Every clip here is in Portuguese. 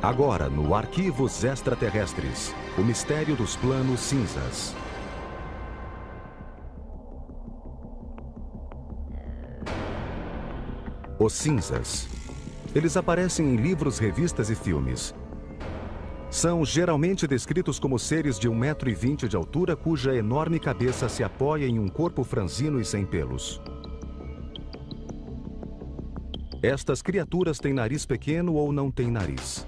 Agora, no Arquivos Extraterrestres, o mistério dos planos cinzas. Os cinzas. Eles aparecem em livros, revistas e filmes. São geralmente descritos como seres de 1,20 m de altura cuja enorme cabeça se apoia em um corpo franzino e sem pelos. Estas criaturas têm nariz pequeno ou não têm nariz.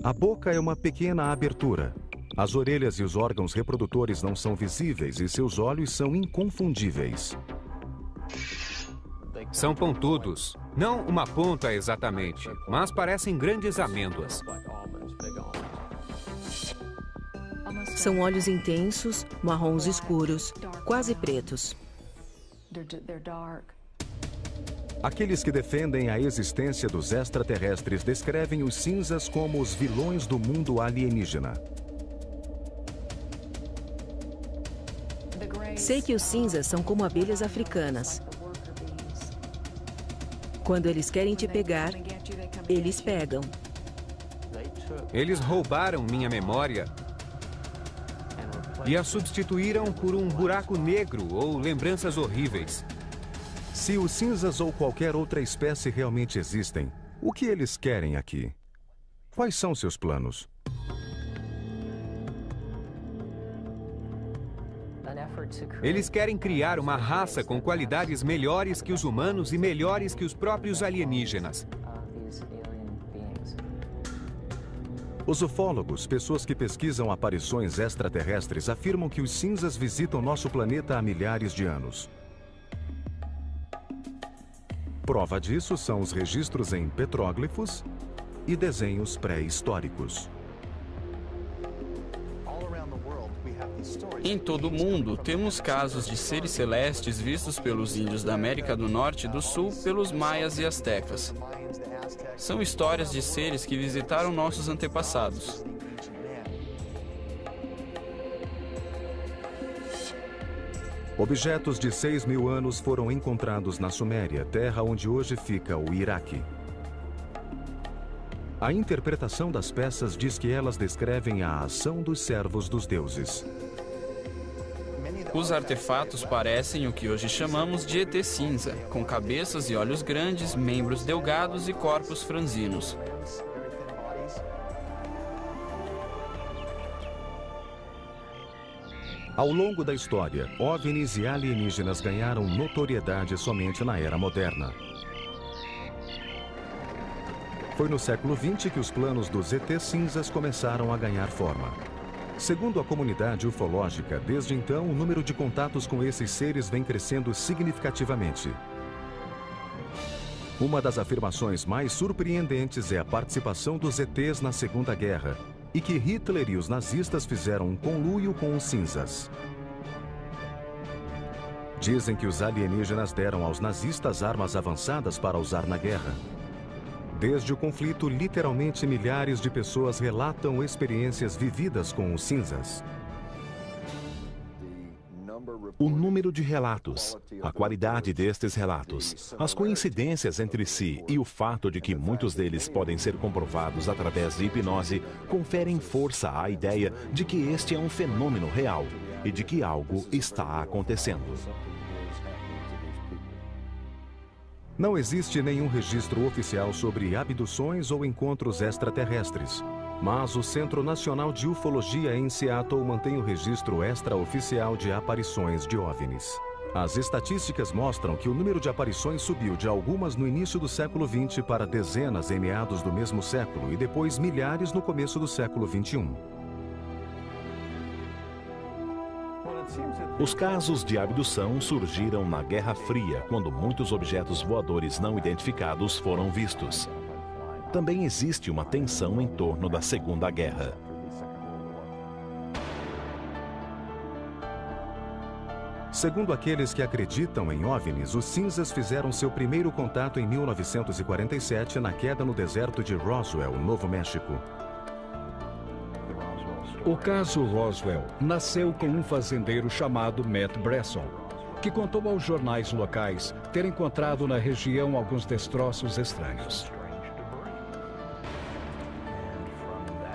A boca é uma pequena abertura. As orelhas e os órgãos reprodutores não são visíveis e seus olhos são inconfundíveis. São pontudos. Não uma ponta exatamente, mas parecem grandes amêndoas. São olhos intensos, marrons escuros, quase pretos. Aqueles que defendem a existência dos extraterrestres descrevem os cinzas como os vilões do mundo alienígena. Sei que os cinzas são como abelhas africanas. Quando eles querem te pegar, eles pegam. Eles roubaram minha memória e a substituíram por um buraco negro ou lembranças horríveis. Se os cinzas ou qualquer outra espécie realmente existem, o que eles querem aqui? Quais são seus planos? Eles querem criar uma raça com qualidades melhores que os humanos e melhores que os próprios alienígenas. Os ufólogos, pessoas que pesquisam aparições extraterrestres, afirmam que os cinzas visitam nosso planeta há milhares de anos. Prova disso são os registros em petróglifos e desenhos pré-históricos. Em todo o mundo, temos casos de seres celestes vistos pelos índios da América do Norte e do Sul, pelos maias e astecas. São histórias de seres que visitaram nossos antepassados. Objetos de 6.000 anos foram encontrados na Suméria, terra onde hoje fica o Iraque. A interpretação das peças diz que elas descrevem a ação dos servos dos deuses. Os artefatos parecem o que hoje chamamos de ET cinza, com cabeças e olhos grandes, membros delgados e corpos franzinos. Ao longo da história, OVNIs e alienígenas ganharam notoriedade somente na era moderna. Foi no século XX que os planos dos ET cinzas começaram a ganhar forma. Segundo a comunidade ufológica, desde então o número de contatos com esses seres vem crescendo significativamente. Uma das afirmações mais surpreendentes é a participação dos ETs na Segunda Guerra, e que Hitler e os nazistas fizeram um conluio com os cinzas. Dizem que os alienígenas deram aos nazistas armas avançadas para usar na guerra. Desde o conflito, literalmente milhares de pessoas relatam experiências vividas com os cinzas. O número de relatos, a qualidade destes relatos, as coincidências entre si e o fato de que muitos deles podem ser comprovados através de hipnose conferem força à ideia de que este é um fenômeno real e de que algo está acontecendo. Não existe nenhum registro oficial sobre abduções ou encontros extraterrestres. Mas o Centro Nacional de Ufologia em Seattle mantém o registro extraoficial de aparições de OVNIs. As estatísticas mostram que o número de aparições subiu de algumas no início do século XX para dezenas em meados do mesmo século e depois milhares no começo do século XXI. Os casos de abdução surgiram na Guerra Fria, quando muitos objetos voadores não identificados foram vistos. Também existe uma tensão em torno da Segunda Guerra. Segundo aqueles que acreditam em OVNIs, os cinzas fizeram seu primeiro contato em 1947 na queda no deserto de Roswell, Novo México. O caso Roswell nasceu com um fazendeiro chamado Matt Bresson, que contou aos jornais locais ter encontrado na região alguns destroços estranhos.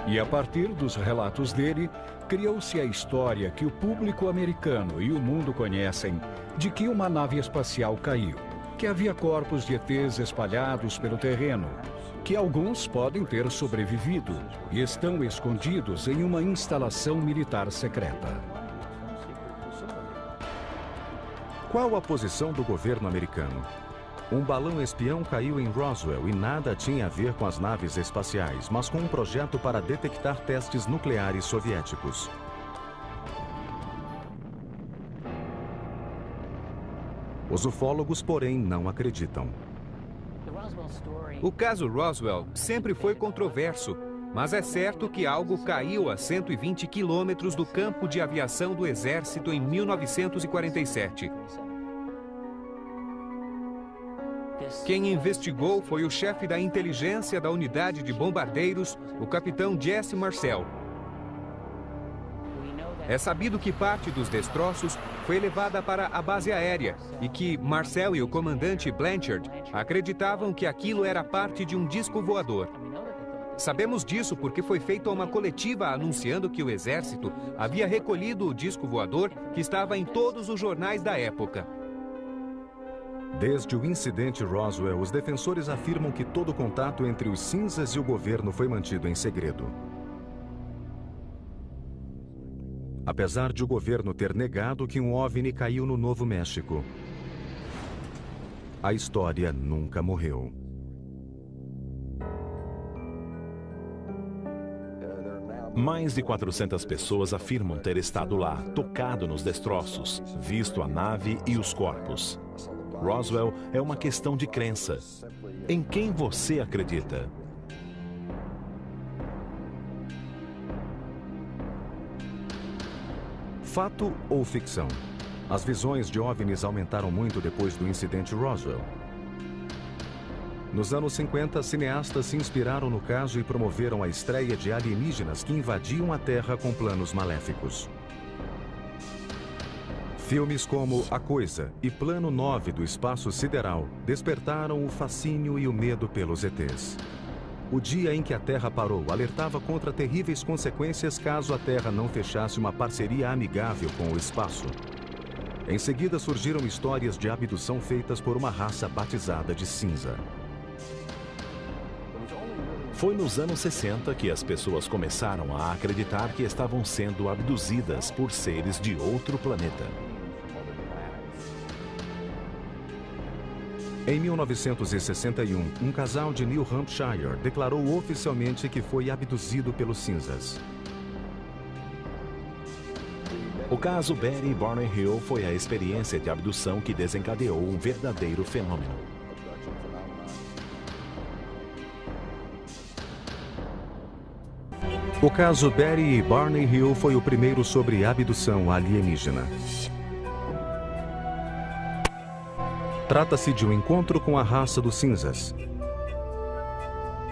E a partir dos relatos dele, criou-se a história que o público americano e o mundo conhecem de que uma nave espacial caiu, que havia corpos de ETs espalhados pelo terreno, que alguns podem ter sobrevivido e estão escondidos em uma instalação militar secreta. Qual a posição do governo americano? Um balão espião caiu em Roswell e nada tinha a ver com as naves espaciais, mas com um projeto para detectar testes nucleares soviéticos. Os ufólogos, porém, não acreditam. O caso Roswell sempre foi controverso, mas é certo que algo caiu a 120 quilômetros do campo de aviação do Exército em 1947. Quem investigou foi o chefe da inteligência da unidade de bombardeiros, o capitão Jesse Marcel. É sabido que parte dos destroços foi levada para a base aérea e que Marcel e o comandante Blanchard acreditavam que aquilo era parte de um disco voador. Sabemos disso porque foi feita uma coletiva anunciando que o Exército havia recolhido o disco voador que estava em todos os jornais da época. Desde o incidente Roswell, os defensores afirmam que todo contato entre os cinzas e o governo foi mantido em segredo. Apesar de o governo ter negado que um OVNI caiu no Novo México, a história nunca morreu. Mais de 400 pessoas afirmam ter estado lá, tocado nos destroços, visto a nave e os corpos. Roswell é uma questão de crença. Em quem você acredita? Fato ou ficção? As visões de OVNIs aumentaram muito depois do incidente Roswell. Nos anos 50, cineastas se inspiraram no caso e promoveram a estreia de alienígenas que invadiam a Terra com planos maléficos. Filmes como A Coisa e Plano 9 do Espaço Sideral despertaram o fascínio e o medo pelos ETs. O dia em que a Terra parou alertava contra terríveis consequências caso a Terra não fechasse uma parceria amigável com o espaço. Em seguida surgiram histórias de abdução feitas por uma raça batizada de cinza. Foi nos anos 60 que as pessoas começaram a acreditar que estavam sendo abduzidas por seres de outro planeta. Em 1961, um casal de New Hampshire declarou oficialmente que foi abduzido pelos cinzas. O caso Betty e Barney Hill foi a experiência de abdução que desencadeou um verdadeiro fenômeno. O caso Betty e Barney Hill foi o primeiro sobre abdução alienígena. Trata-se de um encontro com a raça dos cinzas.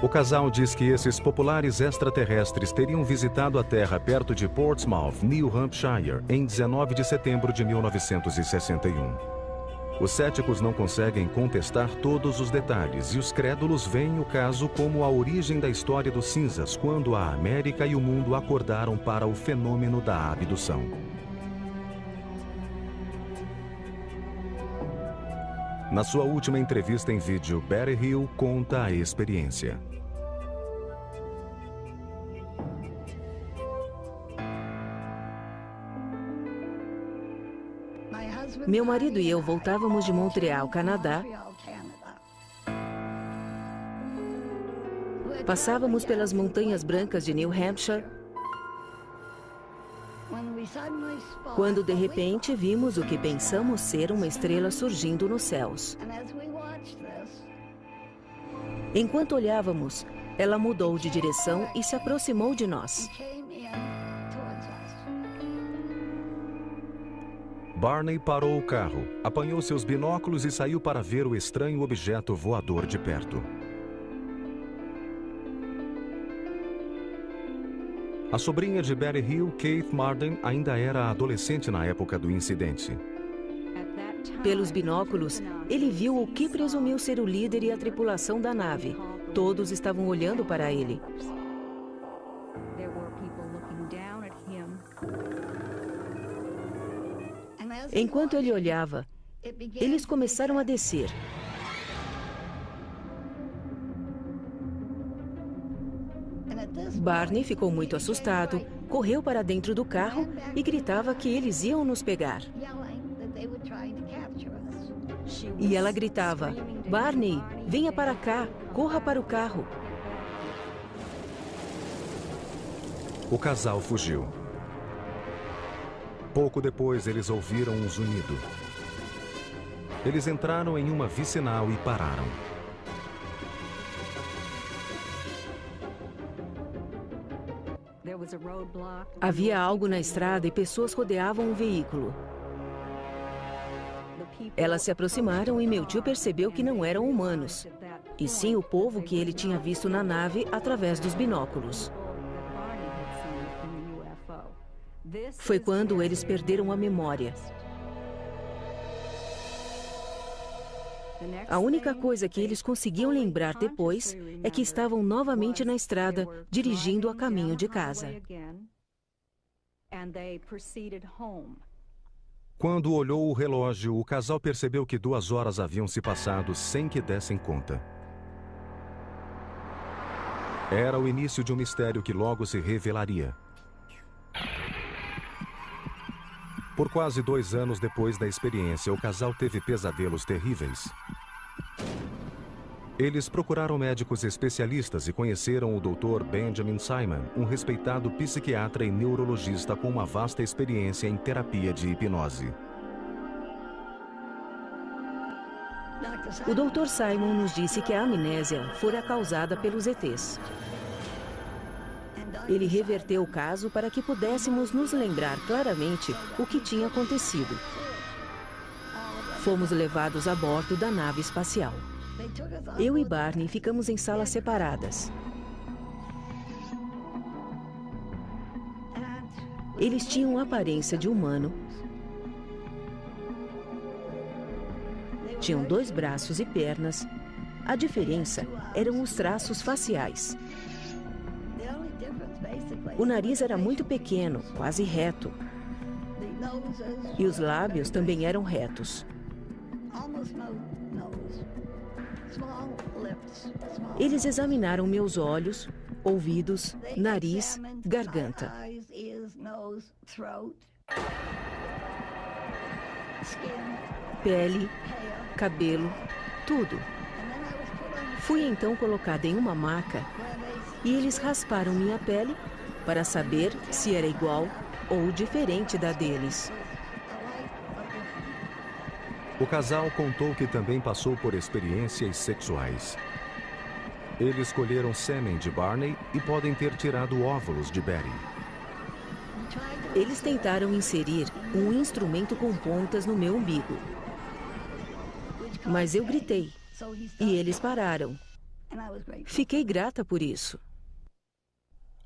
O casal diz que esses populares extraterrestres teriam visitado a Terra perto de Portsmouth, New Hampshire, em 19 de setembro de 1961. Os céticos não conseguem contestar todos os detalhes e os crédulos veem o caso como a origem da história dos cinzas, quando a América e o mundo acordaram para o fenômeno da abdução. Na sua última entrevista em vídeo, Betty Hill conta a experiência. Meu marido e eu voltávamos de Montreal, Canadá. Passávamos pelas montanhas brancas de New Hampshire, quando de repente vimos o que pensamos ser uma estrela surgindo nos céus. Enquanto olhávamos, ela mudou de direção e se aproximou de nós. Barney parou o carro, apanhou seus binóculos e saiu para ver o estranho objeto voador de perto. A sobrinha de Betty Hill, Kate Marden, ainda era adolescente na época do incidente. Pelos binóculos, ele viu o que presumiu ser o líder e a tripulação da nave. Todos estavam olhando para ele. Enquanto ele olhava, eles começaram a descer. Barney ficou muito assustado, correu para dentro do carro e gritava que eles iam nos pegar. E ela gritava: Barney, venha para cá, corra para o carro. O casal fugiu. Pouco depois, eles ouviram um zunido. Eles entraram em uma vicinal e pararam. Havia algo na estrada e pessoas rodeavam o veículo. Elas se aproximaram e meu tio percebeu que não eram humanos, e sim o povo que ele tinha visto na nave através dos binóculos. Foi quando eles perderam a memória. A única coisa que eles conseguiam lembrar depois é que estavam novamente na estrada, dirigindo a caminho de casa. Quando olhou o relógio, o casal percebeu que 2 horas haviam se passado sem que dessem conta. Era o início de um mistério que logo se revelaria. Por quase 2 anos depois da experiência, o casal teve pesadelos terríveis. Eles procuraram médicos especialistas e conheceram o Dr. Benjamin Simon, um respeitado psiquiatra e neurologista com uma vasta experiência em terapia de hipnose. O Dr. Simon nos disse que a amnésia fora causada pelos ETs. Ele reverteu o caso para que pudéssemos nos lembrar claramente o que tinha acontecido. Fomos levados a bordo da nave espacial. Eu e Barney ficamos em salas separadas. Eles tinham a aparência de humano. Tinham 2 braços e pernas. A diferença eram os traços faciais. O nariz era muito pequeno, quase reto. E os lábios também eram retos. Eles examinaram meus olhos, ouvidos, nariz, garganta. Pele, cabelo, tudo. Fui então colocada em uma maca e eles rasparam minha pele para saber se era igual ou diferente da deles. O casal contou que também passou por experiências sexuais. Eles colheram sêmen de Barney e podem ter tirado óvulos de Betty. Eles tentaram inserir um instrumento com pontas no meu umbigo. Mas eu gritei e eles pararam. Fiquei grata por isso.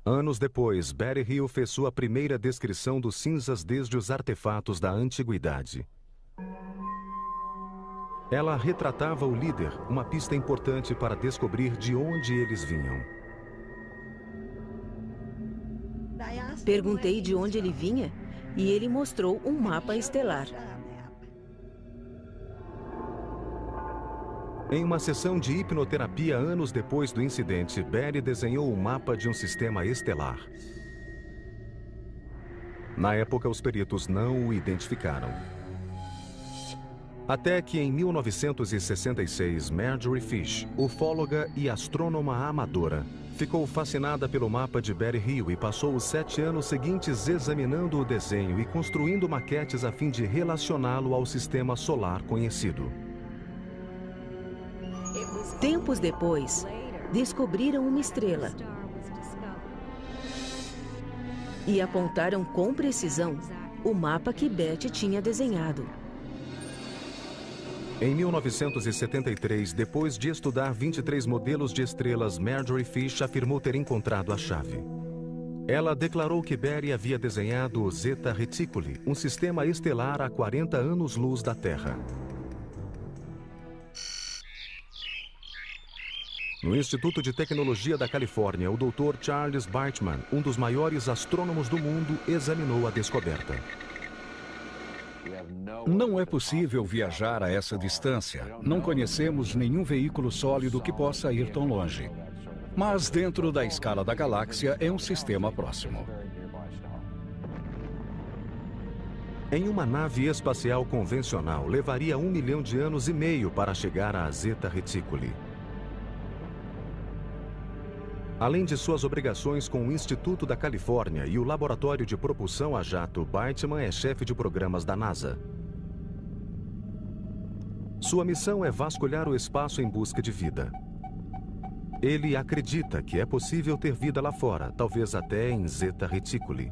Anos depois, Betty Hill fez sua primeira descrição dos cinzas desde os artefatos da antiguidade. Ela retratava o líder, uma pista importante para descobrir de onde eles vinham. Perguntei de onde ele vinha e ele mostrou um mapa estelar. Em uma sessão de hipnoterapia anos depois do incidente, Betty desenhou o mapa de um sistema estelar. Na época, os peritos não o identificaram. Até que em 1966, Marjorie Fish, ufóloga e astrônoma amadora, ficou fascinada pelo mapa de Betty Hill e passou os 7 anos seguintes examinando o desenho e construindo maquetes a fim de relacioná-lo ao sistema solar conhecido. Tempos depois, descobriram uma estrela e apontaram com precisão o mapa que Betty tinha desenhado. Em 1973, depois de estudar 23 modelos de estrelas, Marjorie Fish afirmou ter encontrado a chave. Ela declarou que Betty havia desenhado o Zeta Reticuli, um sistema estelar a 40 anos-luz da Terra. No Instituto de Tecnologia da Califórnia, o Dr. Charles Bartman, um dos maiores astrônomos do mundo, examinou a descoberta. Não é possível viajar a essa distância. Não conhecemos nenhum veículo sólido que possa ir tão longe. Mas dentro da escala da galáxia é um sistema próximo. Em uma nave espacial convencional, levaria 1 milhão de anos e meio para chegar a Zeta Reticuli. Além de suas obrigações com o Instituto da Califórnia e o Laboratório de Propulsão a Jato, Beitman é chefe de programas da NASA. Sua missão é vasculhar o espaço em busca de vida. Ele acredita que é possível ter vida lá fora, talvez até em Zeta Reticuli.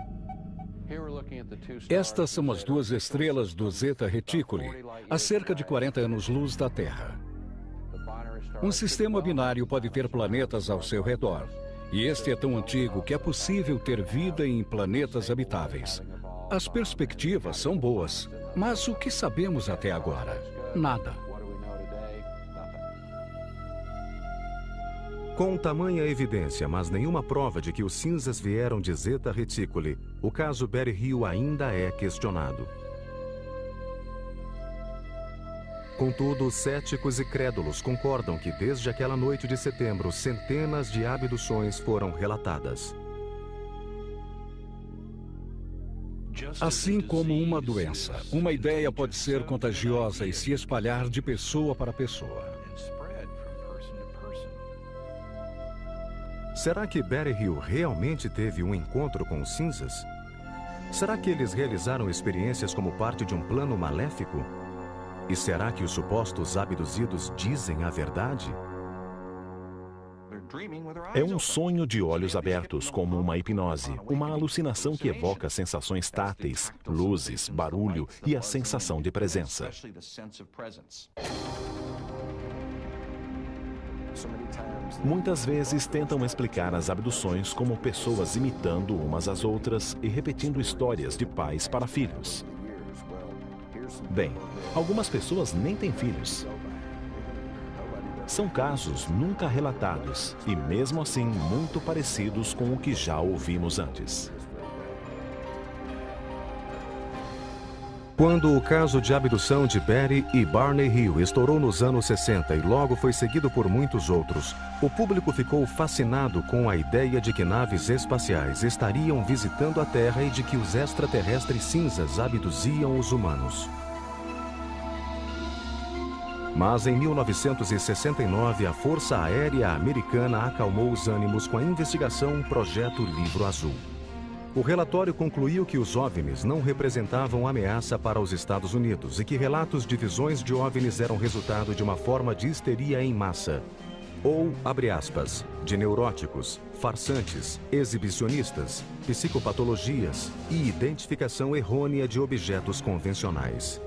Estas são as duas estrelas do Zeta Reticuli, a cerca de 40 anos-luz da Terra. Um sistema binário pode ter planetas ao seu redor. E este é tão antigo que é possível ter vida em planetas habitáveis. As perspectivas são boas, mas o que sabemos até agora? Nada. Com tamanha evidência, mas nenhuma prova de que os cinzas vieram de Zeta Reticuli, o caso Berry-Hill ainda é questionado. Contudo, céticos e crédulos concordam que desde aquela noite de setembro, centenas de abduções foram relatadas. Assim como uma doença, uma ideia pode ser contagiosa e se espalhar de pessoa para pessoa. Será que Berry-Hill realmente teve um encontro com os cinzas? Será que eles realizaram experiências como parte de um plano maléfico? E será que os supostos abduzidos dizem a verdade? É um sonho de olhos abertos, como uma hipnose, uma alucinação que evoca sensações táteis, luzes, barulho e a sensação de presença. Muitas vezes tentam explicar as abduções como pessoas imitando umas às outras e repetindo histórias de pais para filhos. Bem, algumas pessoas nem têm filhos. São casos nunca relatados e, mesmo assim, muito parecidos com o que já ouvimos antes. Quando o caso de abdução de Berry e Barney Hill estourou nos anos 60 e logo foi seguido por muitos outros, o público ficou fascinado com a ideia de que naves espaciais estariam visitando a Terra e de que os extraterrestres cinzas abduziam os humanos. Mas em 1969, a Força Aérea Americana acalmou os ânimos com a investigação Projeto Livro Azul. O relatório concluiu que os OVNIs não representavam ameaça para os Estados Unidos e que relatos de visões de OVNIs eram resultado de uma forma de histeria em massa. Ou, abre aspas, de neuróticos, farsantes, exibicionistas, psicopatologias e identificação errônea de objetos convencionais.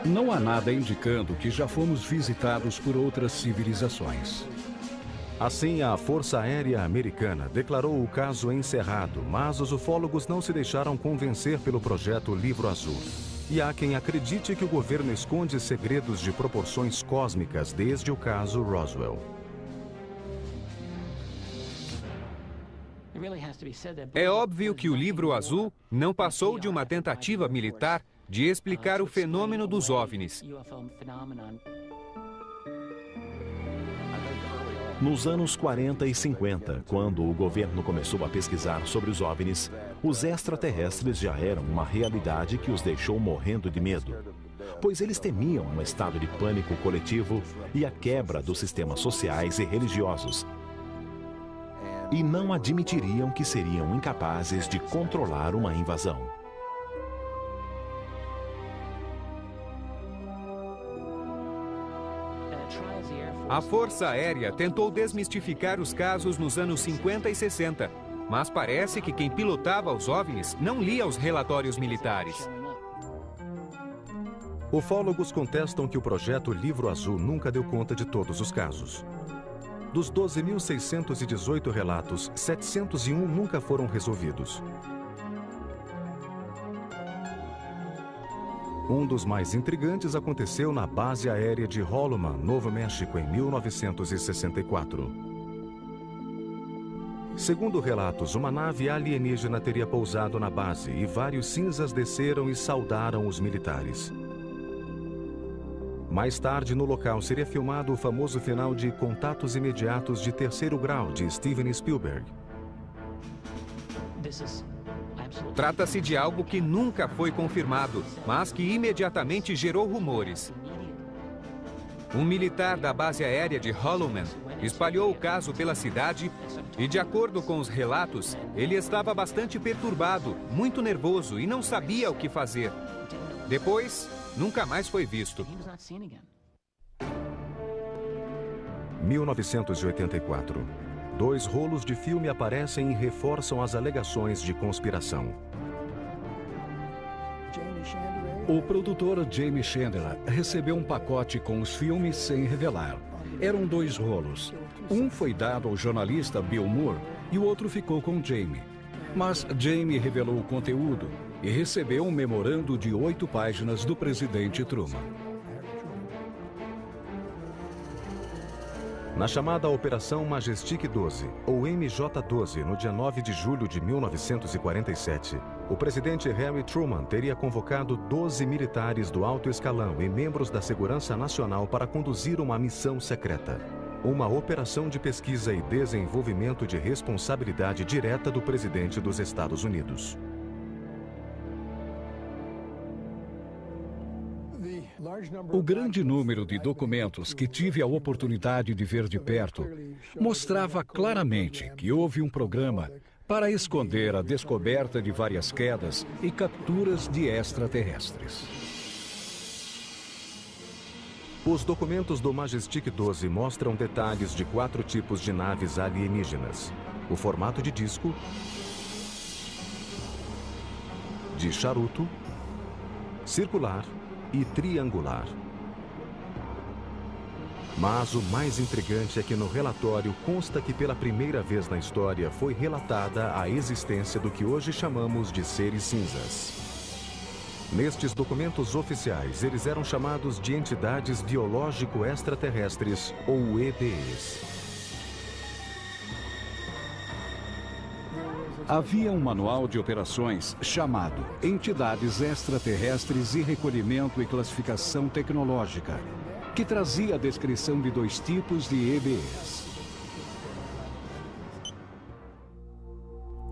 Não há nada indicando que já fomos visitados por outras civilizações. Assim, a Força Aérea Americana declarou o caso encerrado, mas os ufólogos não se deixaram convencer pelo projeto Livro Azul. E há quem acredite que o governo esconde segredos de proporções cósmicas desde o caso Roswell. É óbvio que o Livro Azul não passou de uma tentativa militar de explicar o fenômeno dos OVNIs. Nos anos 40 e 50, quando o governo começou a pesquisar sobre os OVNIs, os extraterrestres já eram uma realidade que os deixou morrendo de medo, pois eles temiam um estado de pânico coletivo e a quebra dos sistemas sociais e religiosos, e não admitiriam que seriam incapazes de controlar uma invasão. A Força Aérea tentou desmistificar os casos nos anos 50 e 60, mas parece que quem pilotava os OVNIs não lia os relatórios militares. Ufólogos contestam que o projeto Livro Azul nunca deu conta de todos os casos. Dos 12.618 relatos, 701 nunca foram resolvidos. Um dos mais intrigantes aconteceu na base aérea de Holloman, Novo México, em 1964. Segundo relatos, uma nave alienígena teria pousado na base e vários cinzas desceram e saudaram os militares. Mais tarde, no local, seria filmado o famoso final de Contatos Imediatos de Terceiro Grau, de Steven Spielberg. Trata-se de algo que nunca foi confirmado, mas que imediatamente gerou rumores. Um militar da base aérea de Holloman espalhou o caso pela cidade e, de acordo com os relatos, ele estava bastante perturbado, muito nervoso e não sabia o que fazer. Depois, nunca mais foi visto. 1984. 2 rolos de filme aparecem e reforçam as alegações de conspiração. O produtor Jamie Chandler recebeu um pacote com os filmes sem revelar. Eram 2 rolos. Um foi dado ao jornalista Bill Moore e o outro ficou com Jamie. Mas Jamie revelou o conteúdo e recebeu um memorando de 8 páginas do presidente Truman. Na chamada Operação Majestic 12, ou MJ-12, no dia 9 de julho de 1947, o presidente Harry Truman teria convocado 12 militares do alto escalão e membros da Segurança Nacional para conduzir uma missão secreta. Uma operação de pesquisa e desenvolvimento de responsabilidade direta do presidente dos Estados Unidos. O grande número de documentos que tive a oportunidade de ver de perto mostrava claramente que houve um programa para esconder a descoberta de várias quedas e capturas de extraterrestres. Os documentos do Majestic 12 mostram detalhes de 4 tipos de naves alienígenas: o formato de disco, de charuto, circular e triangular. Mas o mais intrigante é que no relatório consta que pela primeira vez na história foi relatada a existência do que hoje chamamos de seres cinzas. Nestes documentos oficiais, eles eram chamados de entidades biológico-extraterrestres, ou EBEs. Havia um manual de operações chamado Entidades Extraterrestres e Recolhimento e Classificação Tecnológica, que trazia a descrição de 2 tipos de EBEs.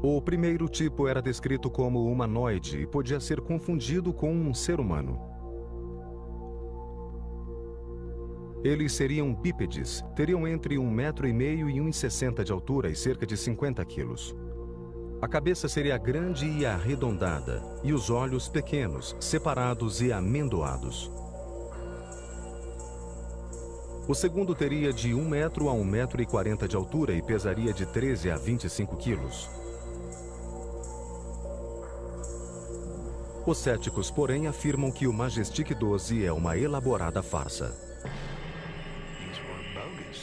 O primeiro tipo era descrito como humanoide e podia ser confundido com um ser humano. Eles seriam bípedes, teriam entre 1,5 metro e 1,60 m de altura e cerca de 50 quilos. A cabeça seria grande e arredondada, e os olhos pequenos, separados e amendoados. O segundo teria de 1 metro a 1,40 m de altura e pesaria de 13 a 25 quilos. Os céticos, porém, afirmam que o Majestic 12 é uma elaborada farsa.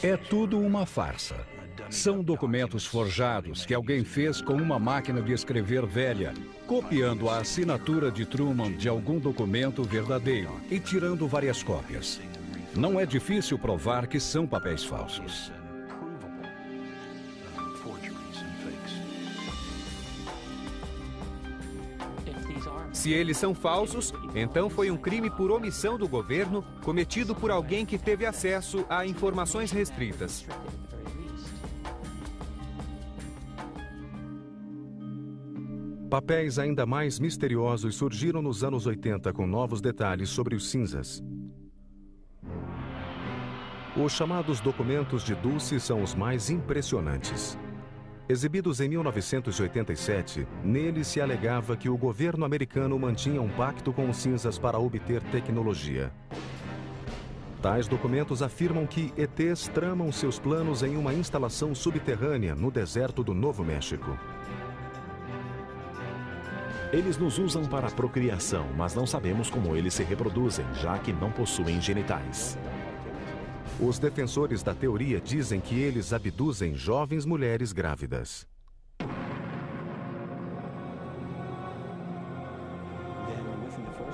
É tudo uma farsa. São documentos forjados que alguém fez com uma máquina de escrever velha, copiando a assinatura de Truman de algum documento verdadeiro e tirando várias cópias. Não é difícil provar que são papéis falsos. Se eles são falsos, então foi um crime por omissão do governo cometido por alguém que teve acesso a informações restritas. Papéis ainda mais misteriosos surgiram nos anos 80 com novos detalhes sobre os cinzas. Os chamados documentos de Dulce são os mais impressionantes. Exibidos em 1987, neles se alegava que o governo americano mantinha um pacto com os cinzas para obter tecnologia. Tais documentos afirmam que ETs tramam seus planos em uma instalação subterrânea no deserto do Novo México. Eles nos usam para a procriação, mas não sabemos como eles se reproduzem, já que não possuem genitais. Os defensores da teoria dizem que eles abduzem jovens mulheres grávidas.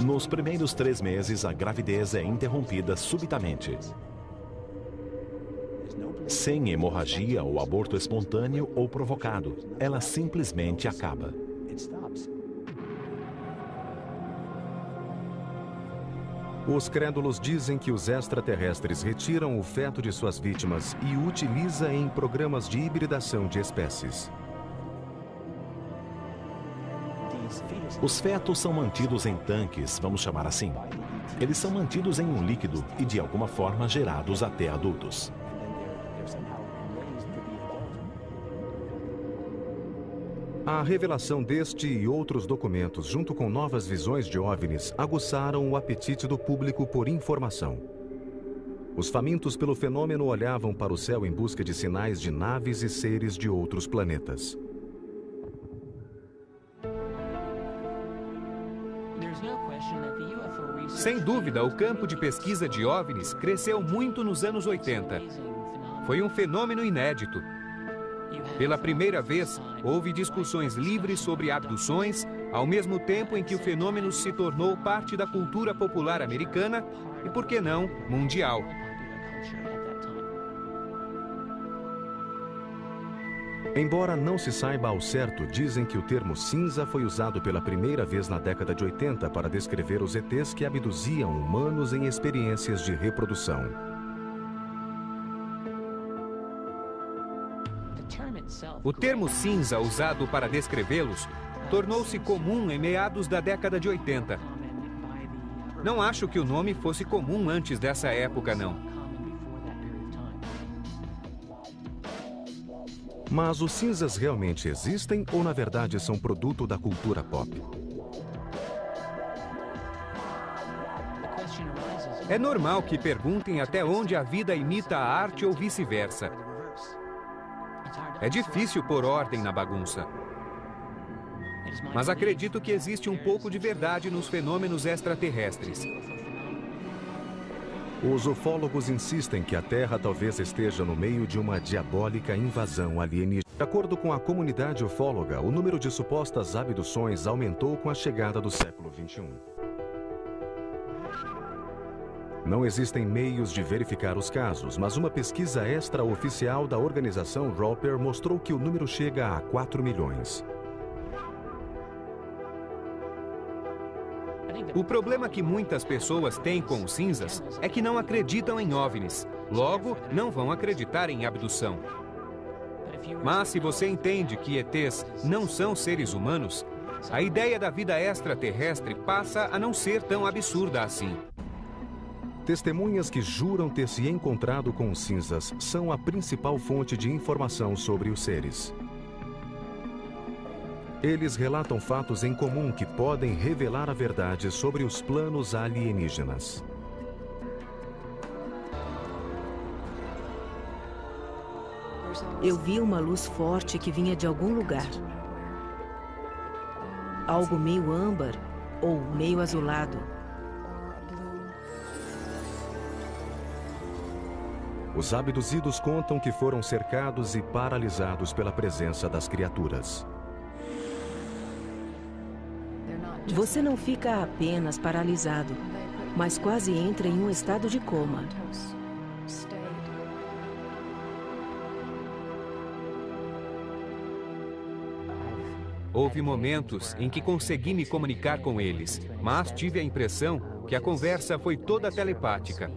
Nos primeiros 3 meses, a gravidez é interrompida subitamente. Sem hemorragia ou aborto espontâneo ou provocado, ela simplesmente acaba. Os crédulos dizem que os extraterrestres retiram o feto de suas vítimas e o utiliza em programas de hibridação de espécies. Os fetos são mantidos em tanques, vamos chamar assim. Eles são mantidos em um líquido e, de alguma forma, gerados até adultos. A revelação deste e outros documentos, junto com novas visões de OVNIs, aguçaram o apetite do público por informação. Os famintos pelo fenômeno olhavam para o céu em busca de sinais de naves e seres de outros planetas. Sem dúvida, o campo de pesquisa de OVNIs cresceu muito nos anos 80. Foi um fenômeno inédito. Pela primeira vez, houve discussões livres sobre abduções, ao mesmo tempo em que o fenômeno se tornou parte da cultura popular americana e, por que não, mundial. Embora não se saiba ao certo, dizem que o termo cinza foi usado pela primeira vez na década de 80 para descrever os ETs que abduziam humanos em experiências de reprodução. O termo cinza usado para descrevê-los tornou-se comum em meados da década de 80. Não acho que o nome fosse comum antes dessa época, não. Mas os cinzas realmente existem ou, na verdade, são produto da cultura pop? É normal que perguntem até onde a vida imita a arte ou vice-versa. É difícil pôr ordem na bagunça. Mas acredito que existe um pouco de verdade nos fenômenos extraterrestres. Os ufólogos insistem que a Terra talvez esteja no meio de uma diabólica invasão alienígena. De acordo com a comunidade ufóloga, o número de supostas abduções aumentou com a chegada do século XXI. Não existem meios de verificar os casos, mas uma pesquisa extraoficial da organização Roper mostrou que o número chega a 4 milhões. O problema que muitas pessoas têm com os cinzas é que não acreditam em OVNIs. Logo, não vão acreditar em abdução. Mas se você entende que ETs não são seres humanos, a ideia da vida extraterrestre passa a não ser tão absurda assim. Testemunhas que juram ter se encontrado com os cinzas são a principal fonte de informação sobre os seres. Eles relatam fatos em comum que podem revelar a verdade sobre os planos alienígenas. Eu vi uma luz forte que vinha de algum lugar. Algo meio âmbar ou meio azulado. Os abduzidos contam que foram cercados e paralisados pela presença das criaturas. Você não fica apenas paralisado, mas quase entra em um estado de coma. Houve momentos em que consegui me comunicar com eles, mas tive a impressão que a conversa foi toda telepática.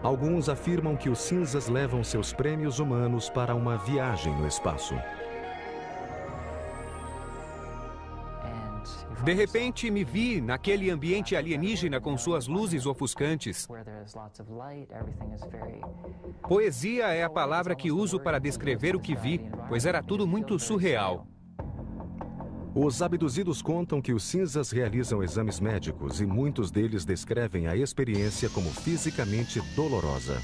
Alguns afirmam que os cinzas levam seus prêmios humanos para uma viagem no espaço. De repente, me vi naquele ambiente alienígena com suas luzes ofuscantes. Poesia é a palavra que uso para descrever o que vi, pois era tudo muito surreal. Os abduzidos contam que os cinzas realizam exames médicos e muitos deles descrevem a experiência como fisicamente dolorosa.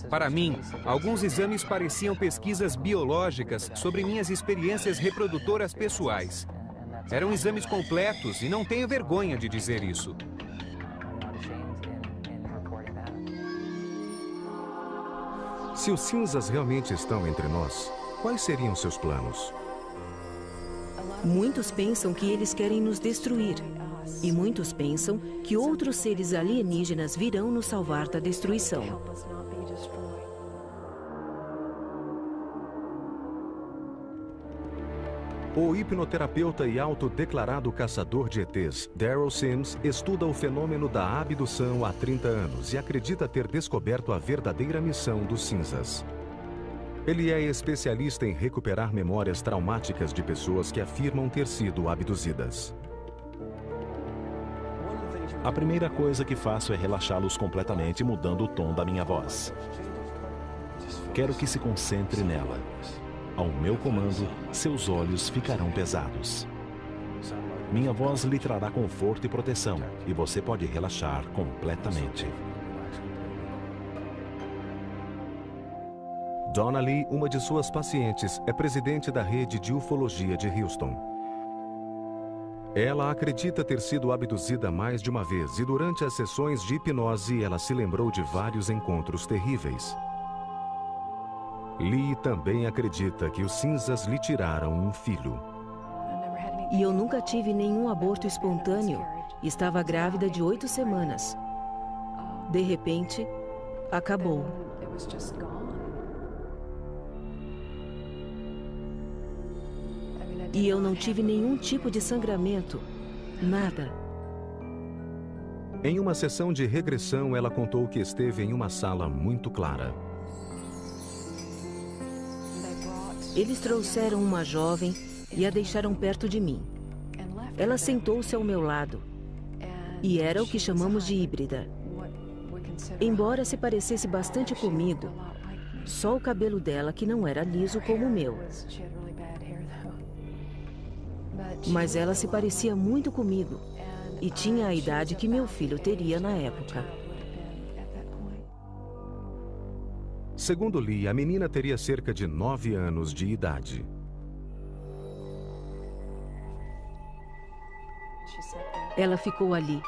Para mim, alguns exames pareciam pesquisas biológicas sobre minhas experiências reprodutoras pessoais. Eram exames completos e não tenho vergonha de dizer isso. Se os cinzas realmente estão entre nós, quais seriam seus planos? Muitos pensam que eles querem nos destruir. E muitos pensam que outros seres alienígenas virão nos salvar da destruição. O hipnoterapeuta e autodeclarado caçador de ETs, Daryl Sims, estuda o fenômeno da abdução há 30 anos e acredita ter descoberto a verdadeira missão dos cinzas. Ele é especialista em recuperar memórias traumáticas de pessoas que afirmam ter sido abduzidas. A primeira coisa que faço é relaxá-los completamente, mudando o tom da minha voz. Quero que se concentre nela. Ao meu comando, seus olhos ficarão pesados. Minha voz lhe trará conforto e proteção, e você pode relaxar completamente. Donna Lee, uma de suas pacientes, é presidente da rede de ufologia de Houston. Ela acredita ter sido abduzida mais de uma vez e durante as sessões de hipnose ela se lembrou de vários encontros terríveis. Lee também acredita que os cinzas lhe tiraram um filho. E eu nunca tive nenhum aborto espontâneo. Estava grávida de 8 semanas. De repente, acabou. E eu não tive nenhum tipo de sangramento. Nada. Em uma sessão de regressão, ela contou que esteve em uma sala muito clara. Eles trouxeram uma jovem e a deixaram perto de mim. Ela sentou-se ao meu lado. E era o que chamamos de híbrida. Embora se parecesse bastante comigo, só o cabelo dela que não era liso como o meu. Mas ela se parecia muito comigo e tinha a idade que meu filho teria na época. Segundo Lee, a menina teria cerca de 9 anos de idade. Ela ficou ali.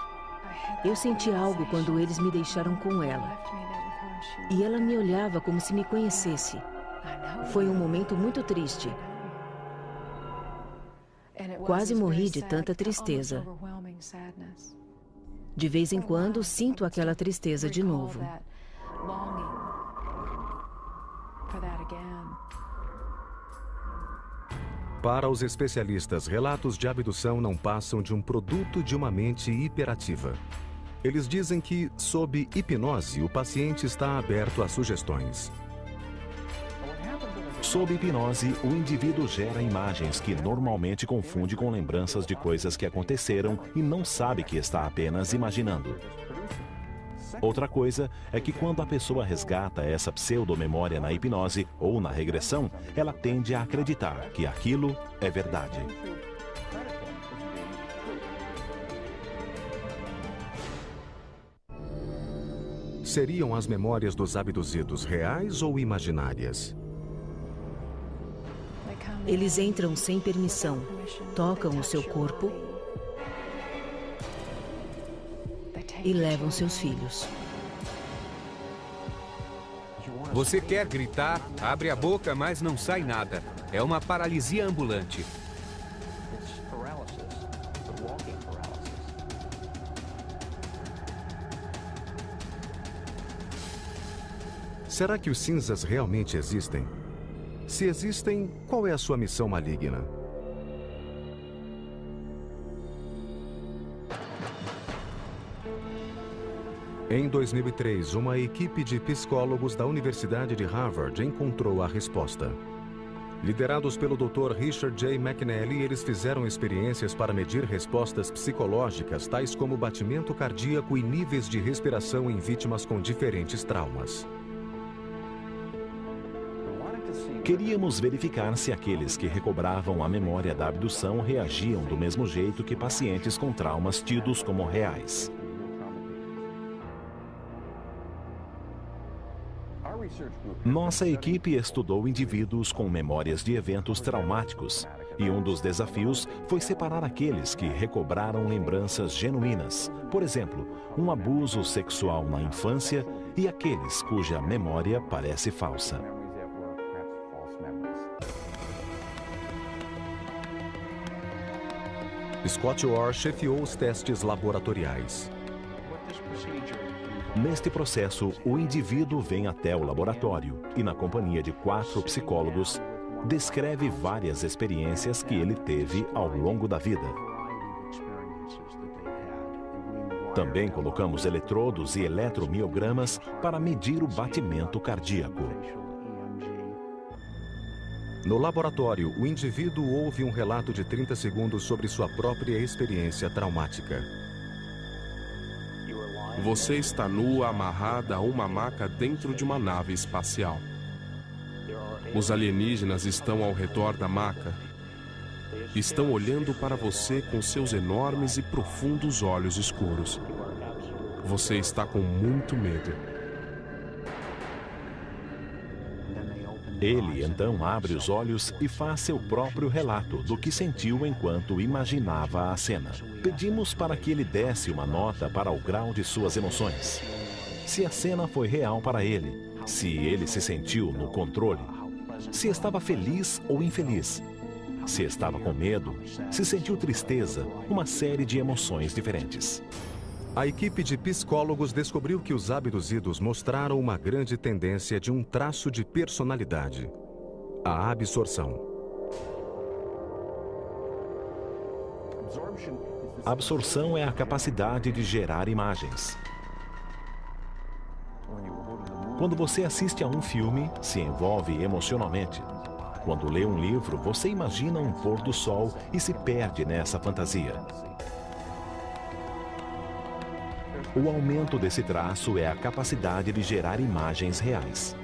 Eu senti algo quando eles me deixaram com ela. E ela me olhava como se me conhecesse. Foi um momento muito triste. Quase morri de tanta tristeza. De vez em quando, sinto aquela tristeza de novo. Para os especialistas, relatos de abdução não passam de um produto de uma mente hiperativa. Eles dizem que, sob hipnose, o paciente está aberto a sugestões. Sob hipnose, o indivíduo gera imagens que normalmente confunde com lembranças de coisas que aconteceram e não sabe que está apenas imaginando. Outra coisa é que quando a pessoa resgata essa pseudomemória na hipnose ou na regressão, ela tende a acreditar que aquilo é verdade. Seriam as memórias dos abduzidos reais ou imaginárias? Eles entram sem permissão, tocam o seu corpo e levam seus filhos. Você quer gritar, abre a boca, mas não sai nada. É uma paralisia ambulante. Será que os cinzas realmente existem? Se existem, qual é a sua missão maligna? Em 2003, uma equipe de psicólogos da Universidade de Harvard encontrou a resposta. Liderados pelo Dr. Richard J. McNally, eles fizeram experiências para medir respostas psicológicas, tais como batimento cardíaco e níveis de respiração em vítimas com diferentes traumas. Queríamos verificar se aqueles que recobravam a memória da abdução reagiam do mesmo jeito que pacientes com traumas tidos como reais. Nossa equipe estudou indivíduos com memórias de eventos traumáticos, e um dos desafios foi separar aqueles que recobraram lembranças genuínas, por exemplo, um abuso sexual na infância, e aqueles cuja memória parece falsa. Scott Orr chefiou os testes laboratoriais. Neste processo, o indivíduo vem até o laboratório e, na companhia de 4 psicólogos, descreve várias experiências que ele teve ao longo da vida. Também colocamos eletrodos e eletromiogramas para medir o batimento cardíaco. No laboratório, o indivíduo ouve um relato de 30 segundos sobre sua própria experiência traumática. Você está nua, amarrada a uma maca dentro de uma nave espacial. Os alienígenas estão ao redor da maca. Estão olhando para você com seus enormes e profundos olhos escuros. Você está com muito medo. Ele então abre os olhos e faz seu próprio relato do que sentiu enquanto imaginava a cena. Pedimos para que ele desse uma nota para o grau de suas emoções. Se a cena foi real para ele, se ele se sentiu no controle, se estava feliz ou infeliz, se estava com medo, se sentiu tristeza, uma série de emoções diferentes. A equipe de psicólogos descobriu que os abduzidos mostraram uma grande tendência de um traço de personalidade: a absorção. A absorção é a capacidade de gerar imagens. Quando você assiste a um filme, se envolve emocionalmente. Quando lê um livro, você imagina um pôr do sol e se perde nessa fantasia. O aumento desse traço é a capacidade de gerar imagens reais.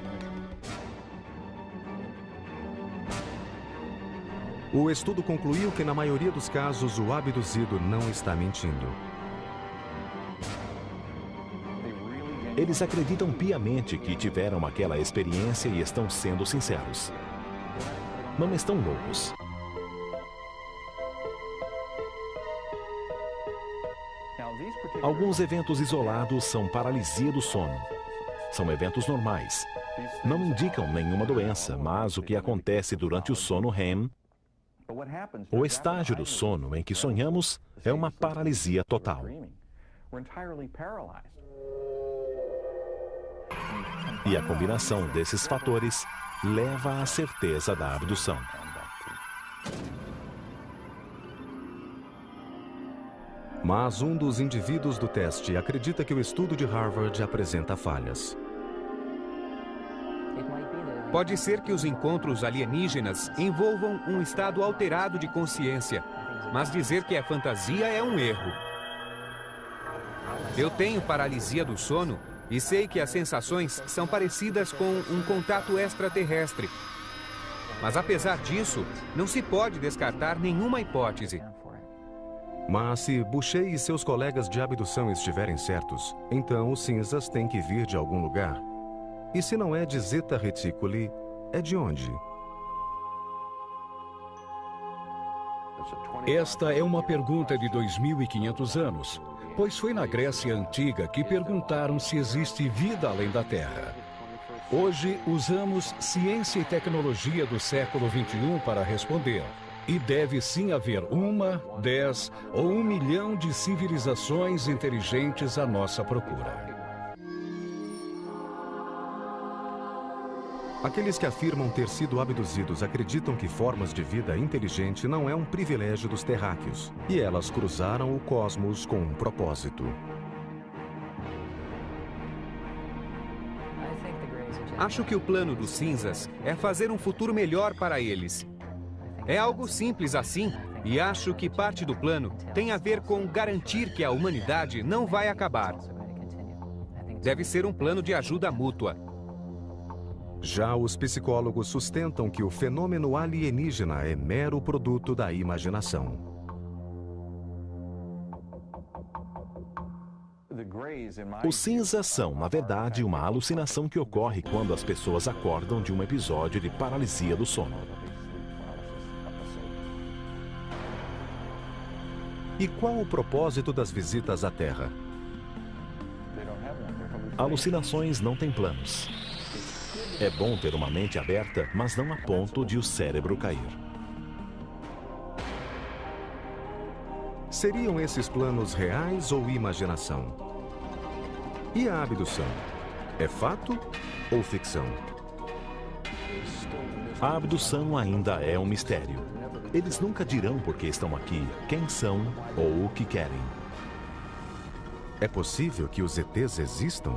O estudo concluiu que, na maioria dos casos, o abduzido não está mentindo. Eles acreditam piamente que tiveram aquela experiência e estão sendo sinceros. Não estão loucos. Alguns eventos isolados são paralisia do sono. São eventos normais. Não indicam nenhuma doença, mas o que acontece durante o sono REM, o estágio do sono em que sonhamos, é uma paralisia total. E a combinação desses fatores leva à certeza da abdução. Mas um dos indivíduos do teste acredita que o estudo de Harvard apresenta falhas. Pode ser que os encontros alienígenas envolvam um estado alterado de consciência, mas dizer que é fantasia é um erro. Eu tenho paralisia do sono e sei que as sensações são parecidas com um contato extraterrestre. Mas apesar disso, não se pode descartar nenhuma hipótese. Mas se Boucher e seus colegas de abdução estiverem certos, então os cinzas têm que vir de algum lugar. E se não é de Zeta Reticuli, é de onde? Esta é uma pergunta de 2.500 anos, pois foi na Grécia Antiga que perguntaram se existe vida além da Terra. Hoje usamos ciência e tecnologia do século XXI para responder. E deve sim haver 1, 10 ou 1 milhão de civilizações inteligentes à nossa procura. Aqueles que afirmam ter sido abduzidos acreditam que formas de vida inteligente não é um privilégio dos terráqueos, e elas cruzaram o cosmos com um propósito. Acho que o plano dos cinzas é fazer um futuro melhor para eles. É algo simples assim, e acho que parte do plano tem a ver com garantir que a humanidade não vai acabar. Deve ser um plano de ajuda mútua. Já os psicólogos sustentam que o fenômeno alienígena é mero produto da imaginação. Os cinzas são, na verdade, uma alucinação que ocorre quando as pessoas acordam de um episódio de paralisia do sono. E qual o propósito das visitas à Terra? Alucinações não têm planos. É bom ter uma mente aberta, mas não a ponto de o cérebro cair. Seriam esses planos reais ou imaginação? E a abdução? É fato ou ficção? A abdução ainda é um mistério. Eles nunca dirão por que estão aqui, quem são ou o que querem. É possível que os ETs existam?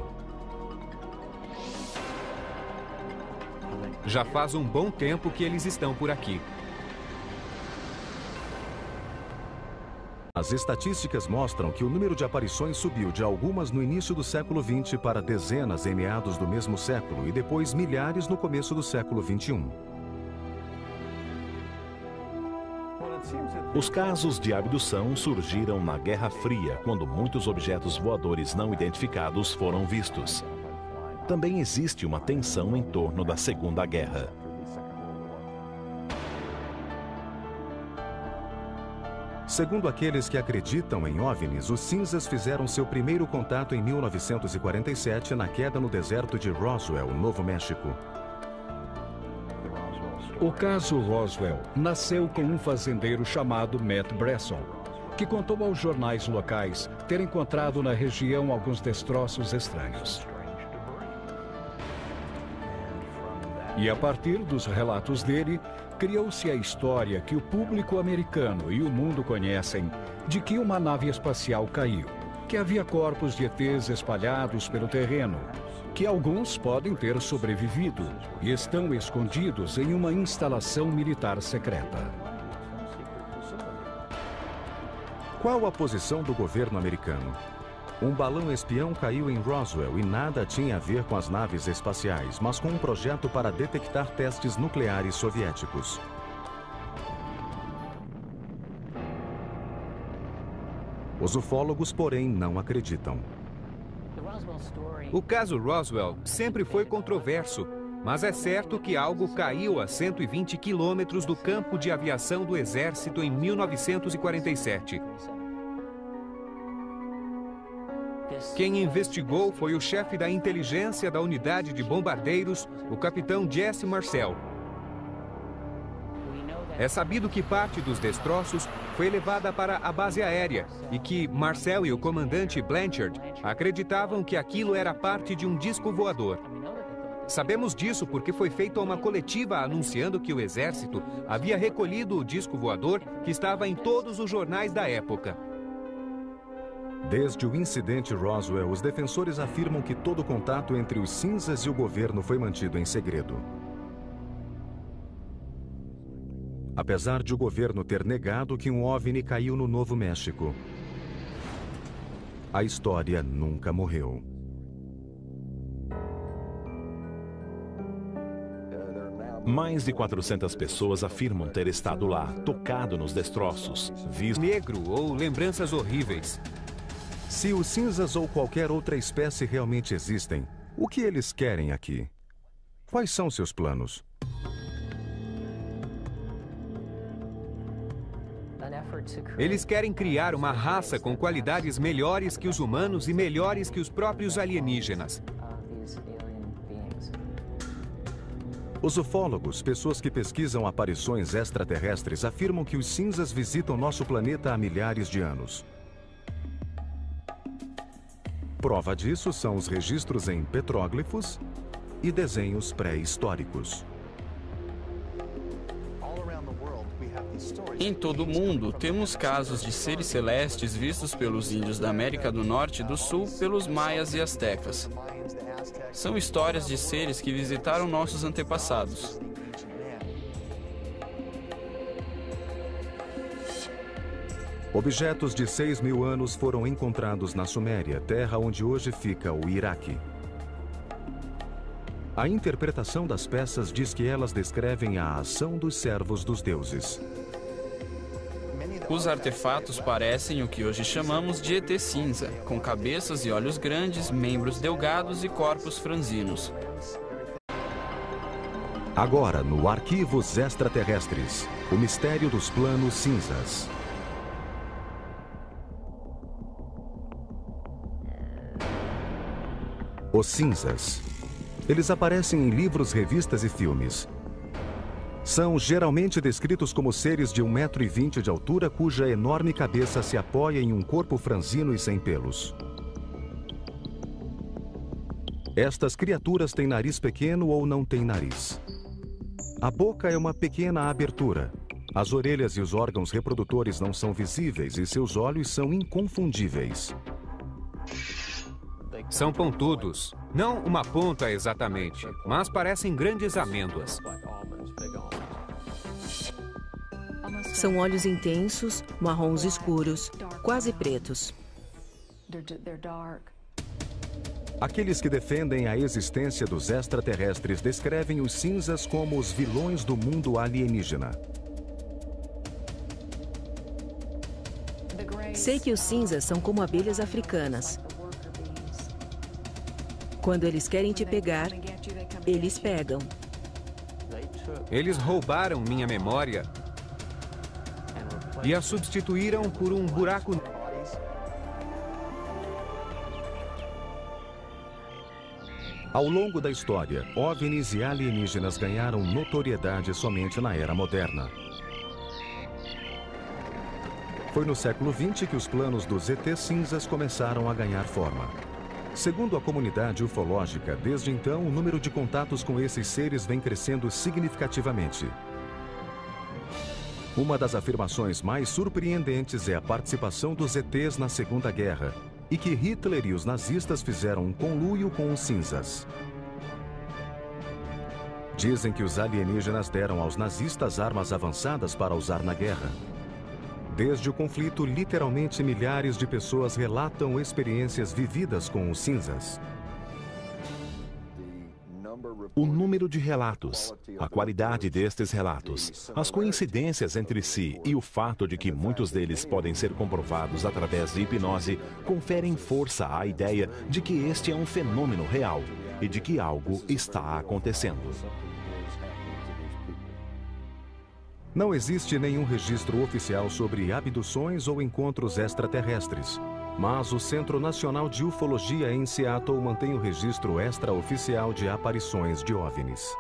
Já faz um bom tempo que eles estão por aqui. As estatísticas mostram que o número de aparições subiu de algumas no início do século XX para dezenas em meados do mesmo século e depois milhares no começo do século XXI. Os casos de abdução surgiram na Guerra Fria, quando muitos objetos voadores não identificados foram vistos. Também existe uma tensão em torno da Segunda Guerra. Segundo aqueles que acreditam em OVNIs, os cinzas fizeram seu primeiro contato em 1947 na queda no deserto de Roswell, Novo México. O caso Roswell nasceu com um fazendeiro chamado Matt Bresson, que contou aos jornais locais ter encontrado na região alguns destroços estranhos. E a partir dos relatos dele, criou-se a história que o público americano e o mundo conhecem de que uma nave espacial caiu, que havia corpos de ETs espalhados pelo terreno, que alguns podem ter sobrevivido e estão escondidos em uma instalação militar secreta. Qual a posição do governo americano? Um balão espião caiu em Roswell e nada tinha a ver com as naves espaciais, mas com um projeto para detectar testes nucleares soviéticos. Os ufólogos, porém, não acreditam. O caso Roswell sempre foi controverso, mas é certo que algo caiu a 120 quilômetros do campo de aviação do Exército em 1947. Quem investigou foi o chefe da inteligência da unidade de bombardeiros, o capitão Jesse Marcel. É sabido que parte dos destroços foi levada para a base aérea e que Marcel e o comandante Blanchard acreditavam que aquilo era parte de um disco voador. Sabemos disso porque foi feita uma coletiva anunciando que o Exército havia recolhido o disco voador que estava em todos os jornais da época. Desde o incidente Roswell, os defensores afirmam que todo contato entre os cinzas e o governo foi mantido em segredo. Apesar de o governo ter negado que um OVNI caiu no Novo México, a história nunca morreu. Mais de 400 pessoas afirmam ter estado lá, tocado nos destroços, visto Negro ou lembranças horríveis. Se os cinzas ou qualquer outra espécie realmente existem, o que eles querem aqui? Quais são seus planos? Eles querem criar uma raça com qualidades melhores que os humanos e melhores que os próprios alienígenas. Os ufólogos, pessoas que pesquisam aparições extraterrestres, afirmam que os cinzas visitam nosso planeta há milhares de anos. Prova disso são os registros em petróglifos e desenhos pré-históricos. Em todo o mundo, temos casos de seres celestes vistos pelos índios da América do Norte e do Sul pelos maias e astecas. São histórias de seres que visitaram nossos antepassados. Objetos de 6.000 anos foram encontrados na Suméria, terra onde hoje fica o Iraque. A interpretação das peças diz que elas descrevem a ação dos servos dos deuses. Os artefatos parecem o que hoje chamamos de ET cinza, com cabeças e olhos grandes, membros delgados e corpos franzinos. Agora, no Arquivos Extraterrestres, o mistério dos planos cinzas. Os cinzas. Eles aparecem em livros, revistas e filmes. São geralmente descritos como seres de 1,20 m de altura cuja enorme cabeça se apoia em um corpo franzino e sem pelos. Estas criaturas têm nariz pequeno ou não têm nariz. A boca é uma pequena abertura. As orelhas e os órgãos reprodutores não são visíveis e seus olhos são inconfundíveis. São pontudos. Não uma ponta exatamente, mas parecem grandes amêndoas. São olhos intensos, marrons escuros, quase pretos. Aqueles que defendem a existência dos extraterrestres descrevem os cinzas como os vilões do mundo alienígena. Sei que os cinzas são como abelhas africanas. Quando eles querem te pegar, eles pegam. Eles roubaram minha memória e a substituíram por um buraco. Ao longo da história, OVNIs e alienígenas ganharam notoriedade somente na era moderna. Foi no século XX que os planos dos ET cinzas começaram a ganhar forma. Segundo a comunidade ufológica, desde então o número de contatos com esses seres vem crescendo significativamente. Uma das afirmações mais surpreendentes é a participação dos ETs na Segunda Guerra, e que Hitler e os nazistas fizeram um conluio com os cinzas. Dizem que os alienígenas deram aos nazistas armas avançadas para usar na guerra. Desde o conflito, literalmente milhares de pessoas relatam experiências vividas com os cinzas. O número de relatos, a qualidade destes relatos, as coincidências entre si e o fato de que muitos deles podem ser comprovados através de hipnose conferem força à ideia de que este é um fenômeno real e de que algo está acontecendo. Não existe nenhum registro oficial sobre abduções ou encontros extraterrestres, mas o Centro Nacional de Ufologia em Seattle mantém o registro extraoficial de aparições de OVNIs.